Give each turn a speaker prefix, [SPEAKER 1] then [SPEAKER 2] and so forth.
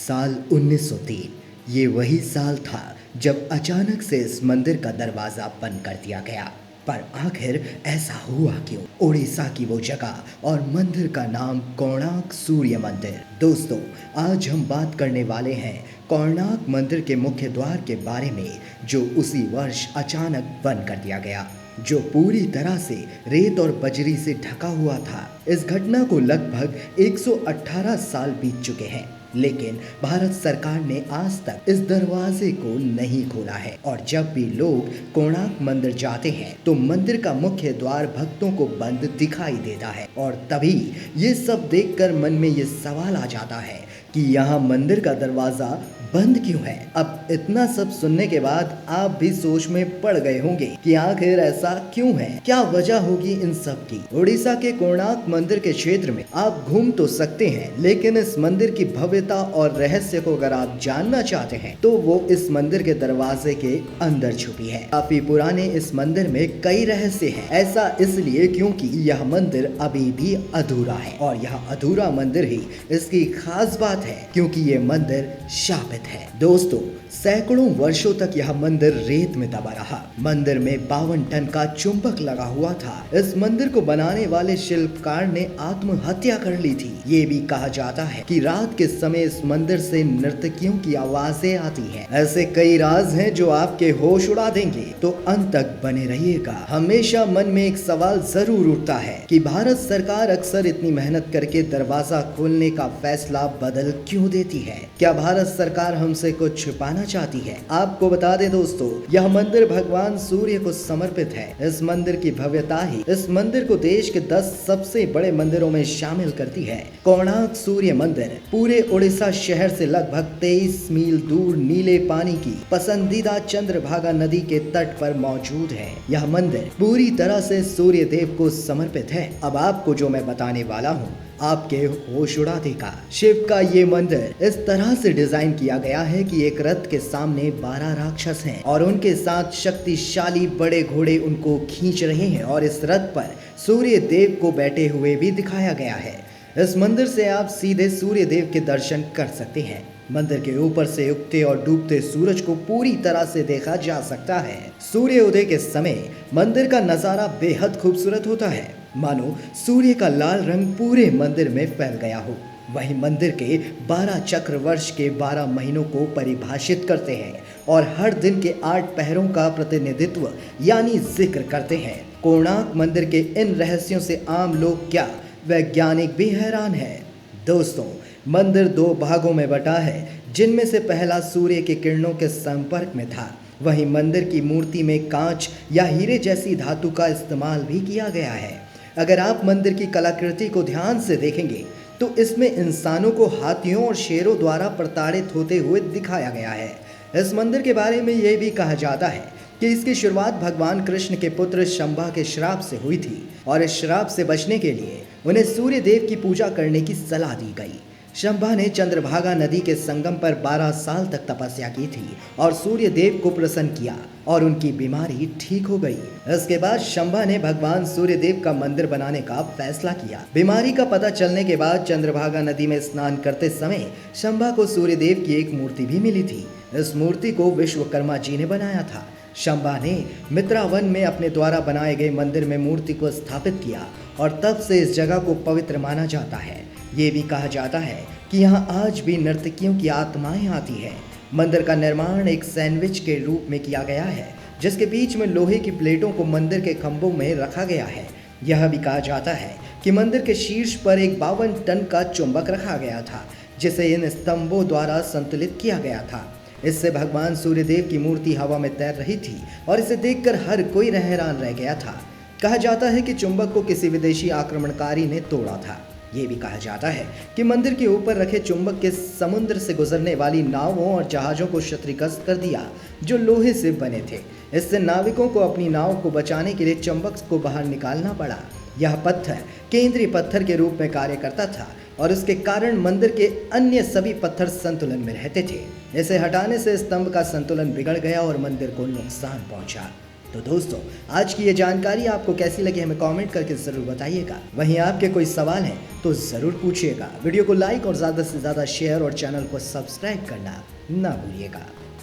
[SPEAKER 1] साल 1903 ये वही साल था जब अचानक से इस मंदिर का दरवाजा बंद कर दिया गया। पर आखिर ऐसा हुआ क्यों? उड़ीसा की वो जगह और मंदिर का नाम कोणार्क सूर्य मंदिर। दोस्तों, आज हम बात करने वाले हैं कोणार्क मंदिर के मुख्य द्वार के बारे में, जो उसी वर्ष अचानक बंद कर दिया गया, जो पूरी तरह से रेत और बजरी से ढका हुआ था। इस घटना को लगभग 118 साल बीत चुके हैं, लेकिन भारत सरकार ने आज तक इस दरवाजे को नहीं खोला है। और जब भी लोग कोणार्क मंदिर जाते हैं तो मंदिर का मुख्य द्वार भक्तों को बंद दिखाई देता है। और तभी ये सब देखकर मन में ये सवाल आ जाता है कि यहाँ मंदिर का दरवाजा बंद क्यों है। अब इतना सब सुनने के बाद आप भी सोच में पड़ गए होंगे कि आखिर ऐसा क्यों है, क्या वजह होगी इन सब की। उड़ीसा के कोणार्क मंदिर के क्षेत्र में आप घूम तो सकते हैं, लेकिन इस मंदिर की भव्यता और रहस्य को अगर आप जानना चाहते हैं तो वो इस मंदिर के दरवाजे के अंदर छुपी है। काफी पुराने इस मंदिर में कई रहस्य हैं। ऐसा इसलिए क्योंकि यह मंदिर अभी भी अधूरा है, और यह अधूरा मंदिर ही इसकी खास बात है, क्योंकि ये मंदिर शापित है। दोस्तों, सैकड़ों वर्षों तक यह मंदिर रेत में दबा रहा। मंदिर में 52 टन का चुंबक लगा हुआ था। इस मंदिर को बनाने वाले शिल्पकार ने आत्महत्या कर ली थी। ये भी कहा जाता है कि रात के समय इस मंदिर से नर्तकियों की आवाजें आती हैं। ऐसे कई राज हैं जो आपके होश उड़ा देंगे, तो अंत तक बने रहिएगा। हमेशा मन में एक सवाल जरूर उठता है कि भारत सरकार अक्सर इतनी मेहनत करके दरवाजा खोलने का फैसला बदल क्यों देती है। क्या भारत सरकार हमसे कुछ छुपाना चाहती है? आपको बता दें दोस्तों, यह मंदिर भगवान सूर्य को समर्पित है। इस मंदिर की भव्यता ही इस मंदिर को देश के 10 सबसे बड़े मंदिरों में शामिल करती है। कोणार्क सूर्य मंदिर पूरे उड़ीसा शहर से लगभग 23 मील दूर नीले पानी की पसंदीदा चंद्रभागा नदी के तट पर मौजूद है। यह मंदिर पूरी तरह से सूर्य देव को समर्पित है। अब आपको जो मैं बताने वाला हूँ आपके होश उड़ा देगा। शिव का ये मंदिर इस तरह से डिजाइन किया गया है कि एक रथ के सामने 12 राक्षस हैं और उनके साथ शक्तिशाली बड़े घोड़े उनको खींच रहे हैं, और इस रथ पर सूर्य देव को बैठे हुए भी दिखाया गया है। इस मंदिर से आप सीधे सूर्य देव के दर्शन कर सकते हैं। मंदिर के ऊपर से उगते और डूबते सूरज को पूरी तरह से देखा जा सकता है। सूर्य उदय के समय मंदिर का नजारा बेहद खूबसूरत होता है, मानो सूर्य का लाल रंग पूरे मंदिर में फैल गया हो। वहीं मंदिर के 12 चक्र वर्ष के 12 महीनों को परिभाषित करते हैं और हर दिन के 8 पहरों का प्रतिनिधित्व यानी जिक्र करते हैं। कोणार्क मंदिर के इन रहस्यों से आम लोग क्या वैज्ञानिक भी हैरान है। दोस्तों, मंदिर 2 भागों में बटा है, जिनमें से पहला सूर्य के किरणों के संपर्क में था। वहीं मंदिर की मूर्ति में कांच या हीरे जैसी धातु का इस्तेमाल भी किया गया है। अगर आप मंदिर की कलाकृति को ध्यान से देखेंगे तो इसमें इंसानों को हाथियों और शेरों द्वारा प्रताड़ित होते हुए दिखाया गया है। इस मंदिर के बारे में यह भी कहा जाता है कि इसकी शुरुआत भगवान कृष्ण के पुत्र शंभा के श्राप से हुई थी, और इस श्राप से बचने के लिए उन्हें सूर्य देव की पूजा करने की सलाह दी गई। शंभा ने चंद्रभागा नदी के संगम पर 12 साल तक तपस्या की थी और सूर्य देव को प्रसन्न किया, और उनकी बीमारी ठीक हो गई। इसके बाद शंभा ने भगवान सूर्य देव का मंदिर बनाने का फैसला किया। बीमारी का पता चलने के बाद चंद्रभागा नदी में स्नान करते समय शंभा को सूर्य देव की एक मूर्ति भी मिली थी। इस मूर्ति को विश्वकर्मा जी ने बनाया था। शंभा ने मित्रावन में अपने द्वारा बनाए गए मंदिर में मूर्ति को स्थापित किया, और तब से इस जगह को पवित्र माना जाता है। ये भी कहा जाता है कि यहाँ आज भी नर्तकियों की आत्माएं आती है। मंदिर का निर्माण एक सैंडविच के रूप में किया गया है, जिसके बीच में लोहे की प्लेटों को मंदिर के खंभों में रखा गया है। यह भी कहा जाता है कि मंदिर के शीर्ष पर एक 52 टन का चुंबक रखा गया था, जिसे इन स्तंभों द्वारा संतुलित किया गया था। इससे भगवान सूर्यदेव की मूर्ति हवा में तैर रही थी, और इसे देखकर हर कोई हैरान रह गया था। कहा जाता है कि चुंबक को किसी विदेशी आक्रमणकारी ने तोड़ा था। ये भी कहा जाता है कि मंदिर के ऊपर रखे चुंबक के समुद्र से गुजरने वाली नावों और जहाजों को क्षतिग्रस्त कर दिया, जो लोहे से बने थे। इससे नाविकों को अपनी नाव को बचाने के लिए चुंबक को बाहर निकालना पड़ा। यह पत्थर केंद्रीय पत्थर के रूप में कार्य करता था, और इसके कारण मंदिर के अन्य सभी पत्थर संतुलन में रहते थे। इसे हटाने से स्तंभ का संतुलन बिगड़ गया और मंदिर को नुकसान पहुंचा। तो दोस्तों, आज की ये जानकारी आपको कैसी लगी हमें कमेंट करके ज़रूर बताइएगा। वहीं आपके कोई सवाल हैं तो ज़रूर पूछिएगा। वीडियो को लाइक और ज़्यादा से ज़्यादा शेयर और चैनल को सब्सक्राइब करना ना भूलिएगा।